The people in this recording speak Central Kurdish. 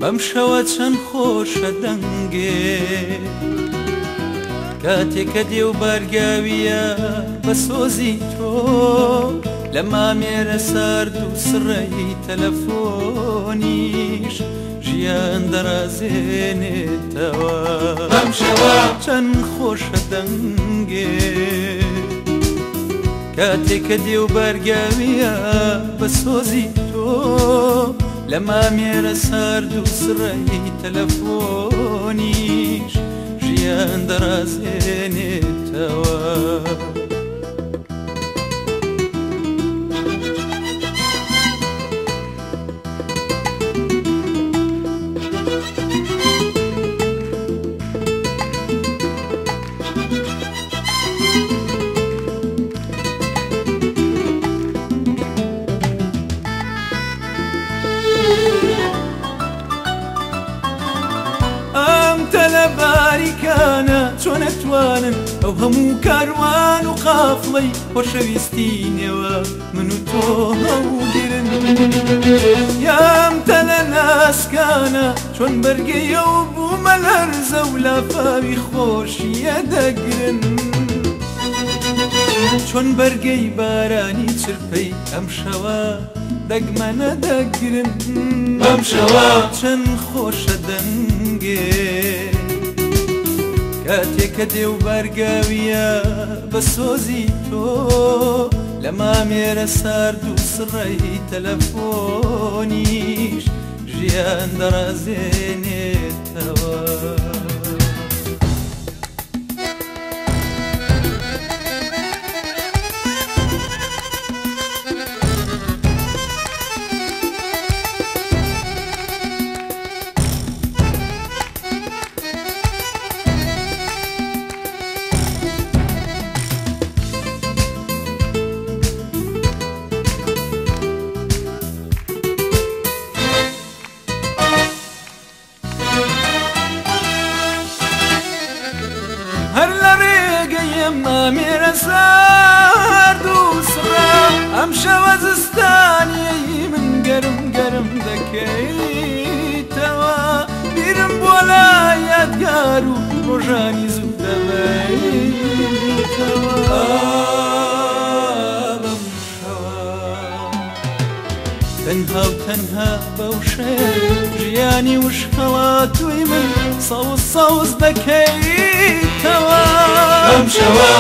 بەم شەوە چەند خۆشە دەنگێ کاتێکە دێ و بارگاویە بە سۆزی تۆ لە مامێرە سارد و سڕەی تەلەفۆنیش ژیان دەرازێنێتەوە بەم شەوە چەند خۆشە دەنگێ کاتێکە دێ و بارگاویە بە سۆزی تۆ لە مامێرە سارد و سڕەی تەلەفۆنیش ژیان دەرازێنێتەوە باریکانە چۆن ئەتوانن ئەو هەموو کاروان و قافڵەی خۆشەویستینەوە من و تۆ هەوگرن یام تەنە ناسکانە چۆن بەرگەیە و بوومە لەرزە و لافاوی خۆشیە دەگرن چۆن بەرگەی بارانی چرپەی ئەم شەوە دەگمەنە دەگرن بەم شەوە چەند خۆشە دەنگێ کاتێکە دێ و بارگاویە بە سۆزی تۆ لە مامێرە سارد و سڕەی تەلەفۆنیش ژیان دەرازێنێتەوە هەر لە ڕێگەی مامێرە سارد و سڕە ئەم شەوە زستانیەی من گەرم گەرم دەکەیتەوە بیرم بۆ لای یادگار و ڕۆژانی زوو دەبەیتەوە بەم شەوە تەنها و تەنها بەو شەیە ژیانی وشکەڵاتووی من سەوز سەوز دەکەیتەوە بەم شەوە